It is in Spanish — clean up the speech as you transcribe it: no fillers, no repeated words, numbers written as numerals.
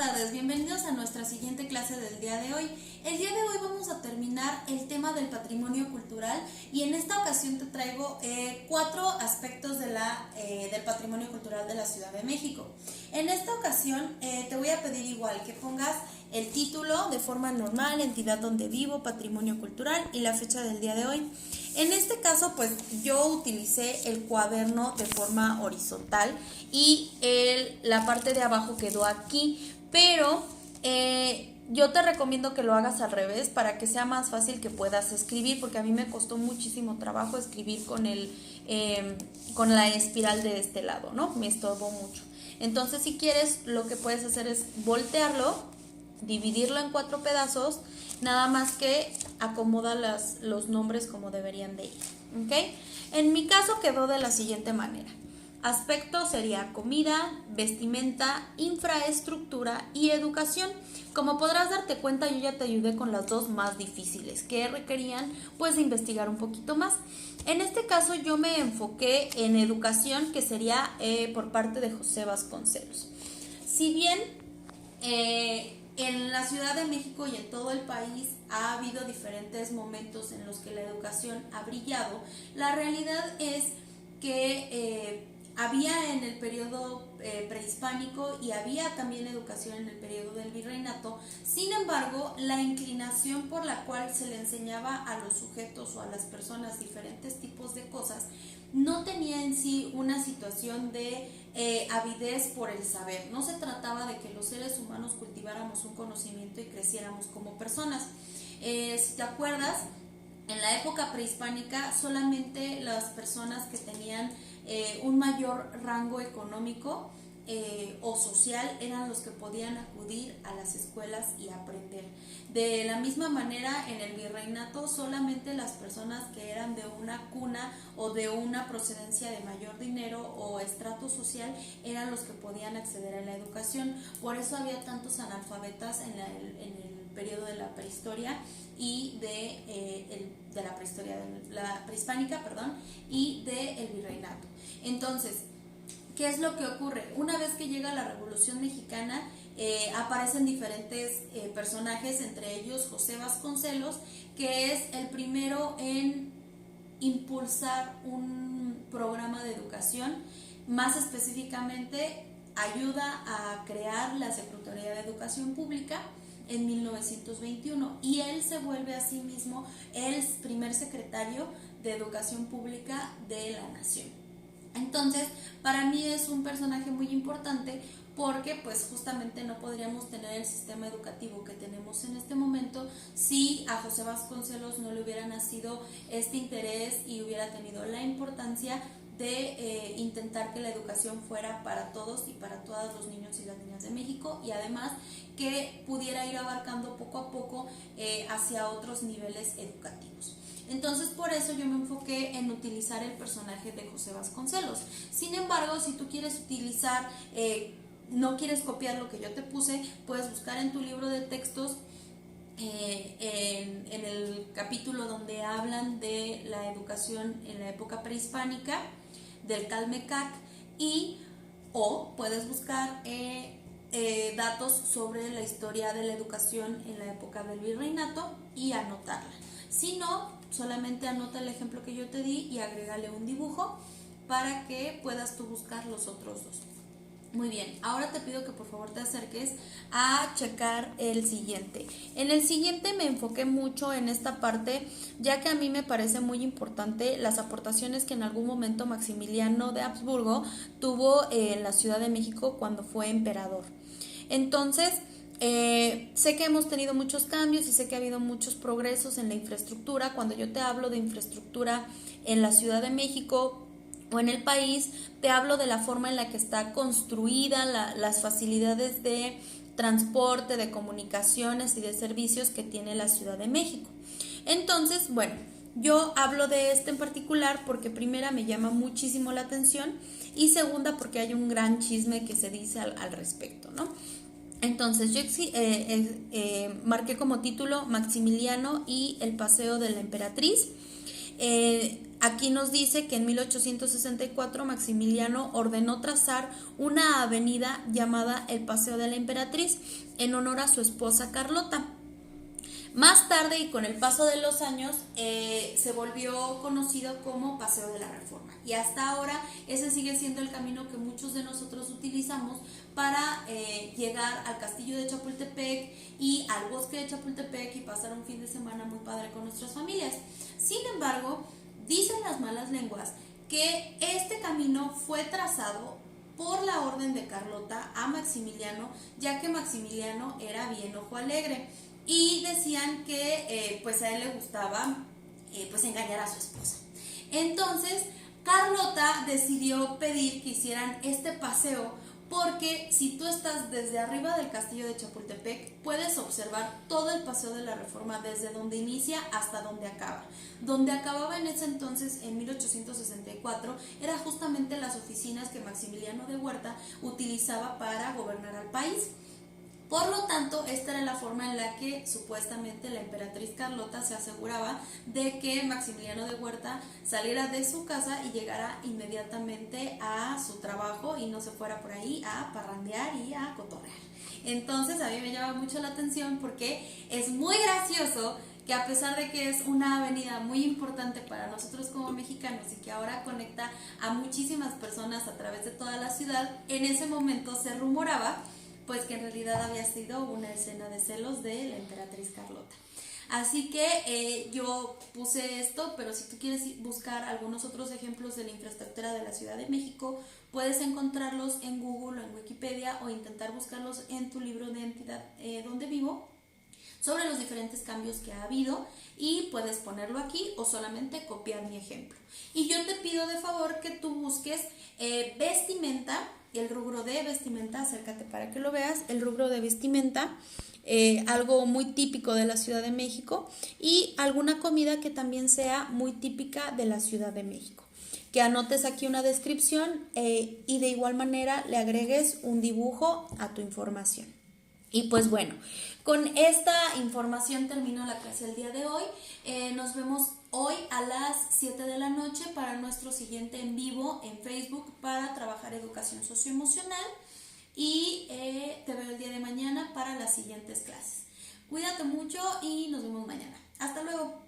tardes, bienvenidos a nuestra siguiente clase del día de hoy. El día de hoy vamos a terminar el tema del patrimonio cultural y en esta ocasión te traigo 4 aspectos del patrimonio cultural de la Ciudad de México. En esta ocasión te voy a pedir igual que pongas el título de forma normal, entidad donde vivo, patrimonio cultural y la fecha del día de hoy. En este caso, pues yo utilicé el cuaderno de forma horizontal y la parte de abajo quedó aquí, pero yo te recomiendo que lo hagas al revés para que sea más fácil que puedas escribir, porque a mí me costó muchísimo trabajo escribir con la espiral de este lado, ¿no? Me estorbó mucho. Entonces, si quieres, lo que puedes hacer es voltearlo, dividirlo en 4 pedazos, nada más que acomoda los nombres como deberían de ir, ¿ok? En mi caso quedó de la siguiente manera. Aspecto sería comida, vestimenta, infraestructura y educación. Como podrás darte cuenta, yo ya te ayudé con las 2 más difíciles que requerían pues de investigar un poquito más. En este caso yo me enfoqué en educación, que sería por parte de José Vasconcelos. Si bien en la Ciudad de México y en todo el país ha habido diferentes momentos en los que la educación ha brillado, la realidad es que había en el periodo prehispánico y había también educación en el periodo del virreinato. Sin embargo, la inclinación por la cual se le enseñaba a los sujetos o a las personas diferentes tipos de cosas no tenía en sí una situación de avidez por el saber. No se trataba de que los seres humanos cultiváramos un conocimiento y creciéramos como personas. Si te acuerdas, en la época prehispánica solamente las personas que tenían un mayor rango económico o social eran los que podían acudir a las escuelas y aprender. De la misma manera, en el virreinato solamente las personas que eran de una cuna o de una procedencia de mayor dinero o estrato social eran los que podían acceder a la educación. Por eso había tantos analfabetas en el periodo de la prehistoria y de la prehispánica, y del virreinato. Entonces, ¿qué es lo que ocurre? Una vez que llega la Revolución Mexicana, aparecen diferentes personajes, entre ellos José Vasconcelos, que es el primero en impulsar un programa de educación. Más específicamente, ayuda a crear la Secretaría de Educación Pública en 1921 y él se vuelve a sí mismo el primer secretario de Educación Pública de la nación. Entonces, para mí es un personaje muy importante porque pues justamente no podríamos tener el sistema educativo que tenemos en este momento si a José Vasconcelos no le hubiera nacido este interés y hubiera tenido la importancia de intentar que la educación fuera para todos y para todos los niños y las niñas de México, y además que pudiera ir abarcando poco a poco hacia otros niveles educativos. Entonces, por eso yo me enfoqué en utilizar el personaje de José Vasconcelos. Sin embargo, si tú quieres utilizar, no quieres copiar lo que yo te puse, puedes buscar en tu libro de textos en el capítulo donde hablan de la educación en la época prehispánica, del Calmecac, o puedes buscar datos sobre la historia de la educación en la época del virreinato y anotarla. Si no, solamente anota el ejemplo que yo te di y agrégale un dibujo para que puedas tú buscar los otros 2. Muy bien, ahora te pido que por favor te acerques a checar el siguiente. En el siguiente me enfoqué mucho en esta parte, ya que a mí me parece muy importante las aportaciones que en algún momento Maximiliano de Habsburgo tuvo en la Ciudad de México cuando fue emperador. Entonces, sé que hemos tenido muchos cambios y sé que ha habido muchos progresos en la infraestructura. Cuando yo te hablo de infraestructura en la Ciudad de México o en el país, te hablo de la forma en la que está construida, las facilidades de transporte, de comunicaciones y de servicios que tiene la Ciudad de México. Entonces, bueno, yo hablo de este en particular porque primera me llama muchísimo la atención y segunda porque hay un gran chisme que se dice al respecto, ¿no? Entonces yo marqué como título Maximiliano y el paseo de la emperatriz. Aquí nos dice que en 1864 Maximiliano ordenó trazar una avenida llamada el Paseo de la Emperatriz en honor a su esposa Carlota. Más tarde y con el paso de los años se volvió conocido como Paseo de la Reforma, y hasta ahora ese sigue siendo el camino que muchos de nosotros utilizamos para llegar al castillo de Chapultepec y al bosque de Chapultepec y pasar un fin de semana muy padre con nuestras familias. Sin embargo, dicen las malas lenguas que este camino fue trazado por la orden de Carlota a Maximiliano, ya que Maximiliano era bien ojo alegre, y decían que pues a él le gustaba pues engañar a su esposa. Entonces Carlota decidió pedir que hicieran este paseo, porque si tú estás desde arriba del castillo de Chapultepec puedes observar todo el Paseo de la Reforma desde donde inicia hasta donde acaba. Donde acababa en ese entonces, en 1864, era justamente las oficinas que Maximiliano de Huerta utilizaba para gobernar al país. Por lo tanto, esta era la forma en la que supuestamente la emperatriz Carlota se aseguraba de que Maximiliano de Huerta saliera de su casa y llegara inmediatamente a su trabajo y no se fuera por ahí a parrandear y a cotorrear. Entonces a mí me llama mucho la atención porque es muy gracioso que, a pesar de que es una avenida muy importante para nosotros como mexicanos y que ahora conecta a muchísimas personas a través de toda la ciudad, en ese momento se rumoraba pues que en realidad había sido una escena de celos de la emperatriz Carlota. Así que yo puse esto, pero si tú quieres buscar algunos otros ejemplos de la infraestructura de la Ciudad de México, puedes encontrarlos en Google o en Wikipedia, o intentar buscarlos en tu libro de entidad donde vivo, sobre los diferentes cambios que ha habido, y puedes ponerlo aquí o solamente copiar mi ejemplo. Y yo te pido de favor que tú busques vestimenta, el rubro de vestimenta, acércate para que lo veas, el rubro de vestimenta, algo muy típico de la Ciudad de México, y alguna comida que también sea muy típica de la Ciudad de México. Que anotes aquí una descripción y de igual manera le agregues un dibujo a tu información. Y pues bueno, con esta información termino la clase el día de hoy. Nos vemos hoy a las 7 de la noche para nuestro siguiente en vivo en Facebook para trabajar educación socioemocional, y te veo el día de mañana para las siguientes clases. Cuídate mucho y nos vemos mañana. Hasta luego.